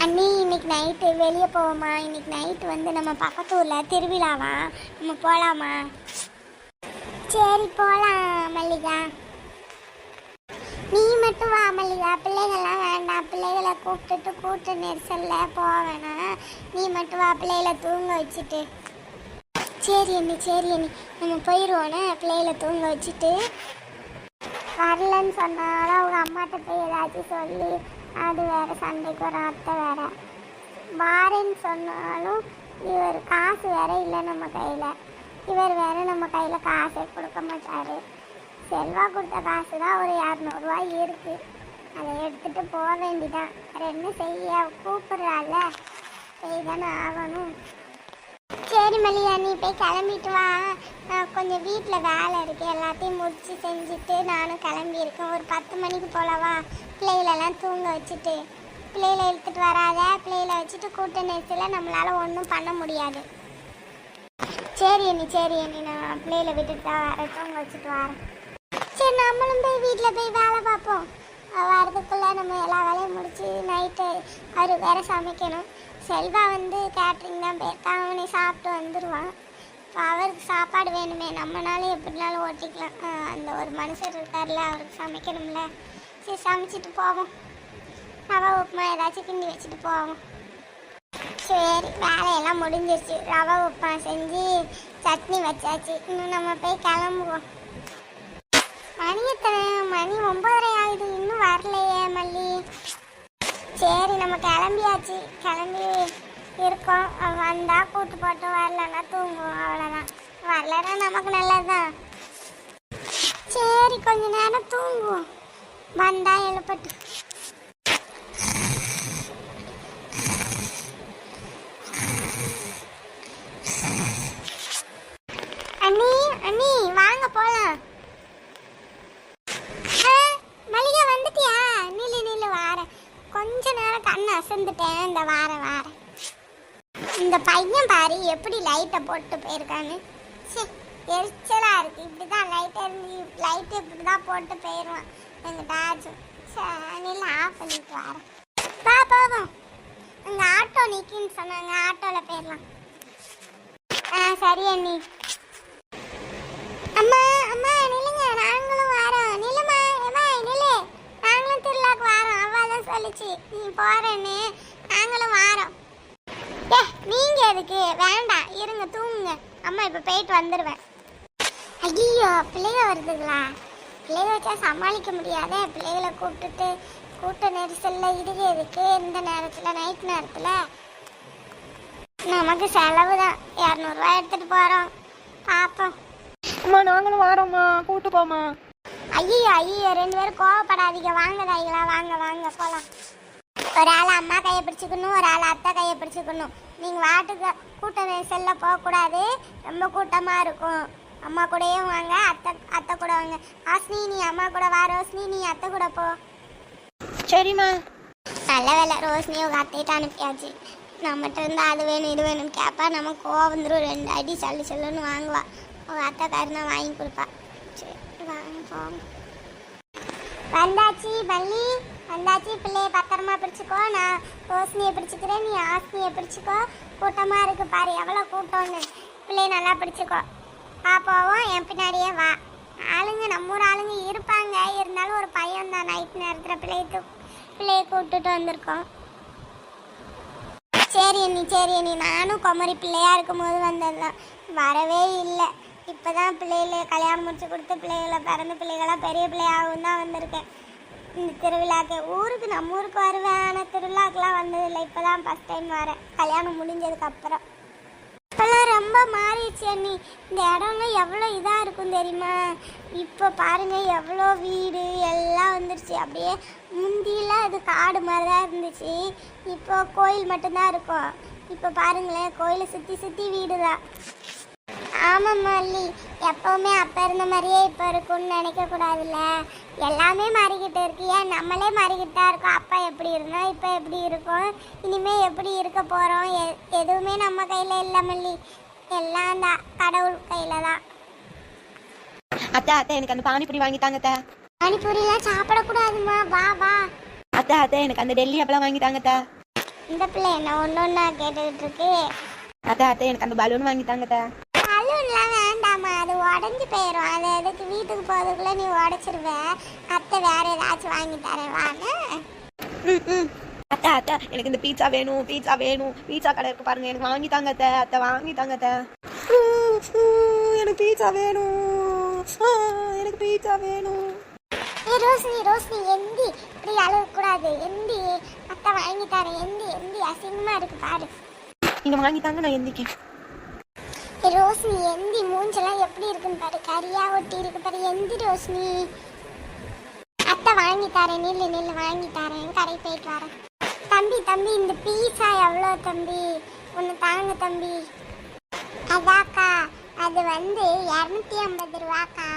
அண்ணி இன்னைக்கு நைட்டு வெளியே போவோமா? இன்னைக்கு நைட்டு வந்து நம்ம பக்கத்து ஊரில் திருவிழாவா, நம்ம போகலாமா? சரி போகலாம் மல்லிகா. நீ மட்டும் வா மல்லிகா, பிள்ளைகள்லாம் வேண்டாம். பிள்ளைகளை கூப்பிட்டுட்டு கூட்ட நெரிசலில் போக வேணாம். நீ மட்டும் வா, பிள்ளைகளை தூங்க வச்சுட்டு. சரி அண்ணி சரி அண்ணி, நம்ம போயிடுவோன்னே பிள்ளைகளை தூங்க வச்சுட்டு. வரலன்னு சொன்னாலும் அவங்க அம்மாட்ட போய் ஏதாச்சும் சொல்லி அது வேற சண்டைக்கு ஒரு அத்தை வேற. வாரேன்னு சொன்னாலும் இவர் காசு வேற இல்லை நம்ம கையில். இவர் வேற நம்ம கையில் காசே கொடுக்க மாட்டார். செல்வா கொடுத்த காசு தான் ஒரு 200 ரூபாய் இருக்குது. அதை எடுத்துகிட்டு போக வேண்டிதான். வேறு என்ன செய்ய, கூப்பிட்றால போய் தானே ஆகணும். சரி மல்லிகா, நீ போய் கிளம்பிட்டு வா. கொஞ்சம் வீட்டில் வேலை இருக்குது, எல்லாத்தையும் முடிச்சு செஞ்சுட்டு நானும் கிளம்பியிருக்கேன். ஒரு 10 மணிக்கு போலவா, பிள்ளைகளெல்லாம் தூங்க வச்சுட்டு. பிள்ளைகளை எடுத்துகிட்டு வராத, பிள்ளைகளை வச்சுட்டு கூட்ட நெரிசலில் நம்மளால் ஒன்றும் பண்ண முடியாது. சரி அண்ணி நான் பிள்ளைகளை விட்டுட்டு தான் வரேன், தூங்க வச்சுட்டு வரேன். சரி நம்மளும் போய் வீட்டில் போய் வேலை பார்ப்போம். வரதுக்குள்ளே நம்ம எல்லா வேலையும் முடிச்சு நைட்டு அவர் வேற சமைக்கணும். செல்வா வந்து கேட்ரிங் தான் போயிருக்கான், அவனே சாப்பிட்டு வந்துடுவான். இப்போ அவருக்கு சாப்பாடு வேணுமே, நம்மளாலும் எப்படினாலும் ஓட்டிக்கலாம். அந்த ஒரு மனுஷர் இருக்கார்ல, அவருக்கு சமைக்கணும்ல. சரி சமைச்சிட்டு போவோம். ரவை உப்புமா ஏதாச்சும் கிண்டி வச்சுட்டு போவோம். சரி வேலையெல்லாம் முடிஞ்சிருச்சு. ரவை உப்புமா செஞ்சு சட்னி வச்சாச்சு. இன்னும் நம்ம போய் கிளம்புவோம். மணி 9:30 ஆகுது, இன்னும் வரலையே மல்லி. சரி நம்ம கிளம்பியாச்சு, கிளம்பி இருக்கோம். வந்தா கூட்டு போட்டு, வரலன்னா தூங்குவோம், அவ்வளோதான். வரலன்னா நமக்கு நல்லதுதான். சரி கொஞ்ச நேரம் தூங்குவோம், வந்தா எழுப்பட்டு. அண்ணி அண்ணி வாங்க போலாம். மல்லிகா வந்துட்டியா? நில்லு வாரேன். கொஞ்ச நேரம் கண்ணை அசந்துட்டேன், இந்த வாரேன். இந்த பையன் பாரு எப்படி லைட்டை போட்டு போயிருக்கான்னு. சரி எரிச்சலாக இருக்குது. இப்படி தான் லைட்டு இப்படி தான் போட்டு போயிடுவான் எங்கிட்டாச்சும். சரி ஆஃப் பண்ணிட்டு வரேன். போவோம். அங்கே ஆட்டோ நிற்கின்னு சொன்னாங்க, ஆட்டோவில் போயிடலாம். சரி அண்ணி. அம்மா நில்லுங்க, நாங்களும் வரோம். நில்லுமா, நில்லு, நாங்களும் திருவிழாக்கு வரோம். அவ்வாதான் சொல்லிச்சு நீ போறேன்னு. நாங்களும் வரோம். நீங்க எதுக்கு? வேண்டாம், இருங்க தூங்குங்க. அம்மா இப்ப போயிட்டு வந்துடுவேன். ஐயோ பிள்ளைக வருதுங்களா? பிள்ளைக வச்சா சமாளிக்க முடியாதே. பிள்ளைகளை கூப்பிட்டுட்டு கூட்ட நெரிசல்ல இதுக்கு எதுக்கு இந்த நேரத்துல, நைட் நேரத்துல? நமக்கு செலவு தான். 200 ரூபாய் எடுத்துட்டு போறோம், பாப்போம். அம்மா நாங்களும் வரோம்மா, கூட்டு போமா. ஐயோ 2 பேரும் கோவப்படாதீங்க. வாங்க தாய்களா, வாங்க போலாம். ஒரு ஆள் அம்மா கையை பிடிச்சிக்கணும், ஒரு ஆள் அத்தை கையை பிடிச்சிக்கணும். நீங்கள் வாட்டுக்கு கூட்ட நெரிசல்ல போகக்கூடாது, ரொம்ப கூட்டமாக இருக்கும். அம்மா கூடயும் வாங்க, அத்தை கூட வாங்க. ஆஸ்னி நீ அம்மா கூட வா, ரோஸ்னி நீ அத்தை கூட போ. சரிம்மா. நல்ல வேலை, ரோஸ்னி உங்கள் அத்தையிட்ட அனுப்பியாச்சு. நம்மகிட்ட இருந்தால் அது வேணும் இது வேணும் கேட்பா. நம்ம கோவம் வந்துடும், 2 அடி சொல்லுன்னு வாங்குவா. உங்கள் அத்தைக்காரனா வாங்கி கொடுப்பா. சரி வாங்க போங்க. வந்தாச்சு பள்ளி, வந்தாச்சு. பிள்ளைய பத்திரமா பிடிச்சிக்கோ. நான் ரோஸ்னியை பிடிச்சிக்கிறேன், நீ ஆஸ்னியை பிடிச்சிக்கோ. கூட்டமாக இருக்கு பாரு, எவ்வளோ கூட்டம்னு. பிள்ளைய நல்லா பிடிச்சிக்கோ. போவோம், என் பின்னாடியே வா. ஆளுங்க நம்ம ஊர் ஆளுங்க இருப்பாங்க, இருந்தாலும் ஒரு பையன் தான். நைட் நேரத்தில் பிள்ளைய கூப்பிட்டுட்டு வந்திருக்கோம். சரி அண்ணி, நானும் குமரி பிள்ளையா இருக்கும் போது வந்ததுதான், வரவே இல்லை. இப்போ தான் பிள்ளைகளை கல்யாணம் முடிச்சு கொடுத்து பிள்ளைகளை பிறந்த பிள்ளைகளாம் பெரிய பிள்ளையாகவும் தான் வந்திருக்கேன். இந்த திருவிழாக்கு நம்ம ஊருக்கு வருவேன், ஆனால் திருவிழாக்கெலாம் வந்ததில்லை. இப்போ தான் ஃபஸ்ட் டைம் வரேன், கல்யாணம் முடிஞ்சதுக்கப்புறம். இப்போல்லாம் ரொம்ப மாறிடுச்சு அண்ணி. இந்த இடம்லாம் எவ்வளோ இதாக இருக்கும் தெரியுமா? இப்போ பாருங்கள் எவ்வளோ வீடு எல்லாம் வந்துருச்சு. அப்படியே முந்தியெல்லாம் இது காடு மாதிரி தான் இருந்துச்சு. இப்போ கோயில் மட்டும்தான் இருக்கும். இப்போ பாருங்களேன், கோயிலை சுற்றி வீடு தான். ஆமாம் மல்லி, எப்போவுமே அப்போ இருந்த மாதிரியே இப்போ இருக்குன்னு நினைக்கக்கூடாதுல்ல. எல்லாமே மாறிக்கிட்டு இருக்கு. ஏன் நம்மளே மாறிக்கிட்டு தான் இருக்கோம். அப்போ எப்படி இருந்தோம், இப்போ எப்படி இருக்கோம், இனிமேல் எப்படி இருக்க போகிறோம், எதுவுமே நம்ம கையில் இல்லை மல்லி. எல்லாம் அந்த கடவுள் கையில் தான். அத்தை எனக்கு அந்த பானிபூரி வாங்கிட்டாங்க அத்தை. பானிபூரியெலாம் சாப்பிடக்கூடாதுமா, வா அத்தை எனக்கு அந்த டெல்லி அப்பெல்லாம் வாங்கிட்டாங்க அத்தை. இந்த பிள்ளை என்ன ஒன்னொன்னா கேட்டுக்கிட்டு இருக்கு. அத்தை அத்தை எனக்கு அந்த பலூன் வாங்கி தாங்க அத்தை. பலூன்லாம் வேண்டாமா, அது உடஞ்சி போயிடும். அது எதுக்கு வீட்டுக்கு போகிறதுக்குள்ள நீ உடச்சிருவ. அத்தை வேற ஏதாச்சும் வாங்கி தரேன் வாங்க. அத்தை அத்தை எனக்கு இந்த பீட்சா வேணும், பீட்சா வேணும். பீட்சா கடை இருக்கு பாருங்க, எனக்கு வாங்கி தாங்க அத்தை. அத்தை வாங்கி தாங்க அத்தை. எனக்கு பீட்சா வேணும், எனக்கு பீட்சா வேணும். ரோஷினி ரோஷினி எந்தி, இப்படி அழுகக்கூடாது. எந்தி, அத்தை வாங்கி தரேன். எந்தி எந்தி, அசிங்கமாக இருக்கு பாரு. நீங்க வாங்கி தாங்க, நான் எந்திக்கேன். ரோஷினி எந்தி, மூஞ்செல்லாம் எப்படி இருக்குன்னு பாரு, கரியா ஒட்டி இருக்கு பாரு. எந்தி ரோஷினி. அத்தை வாங்கி தரேன், நில்லு நில்லு, வாங்கி தரேன். கடை போயிட்டு வரேன். தம்பி தம்பி, இந்த பீஸா எவ்வளோ தம்பி? ஒன்று தாங்க தம்பி. அதாக்கா, அது வந்து 250 ரூபாக்கா.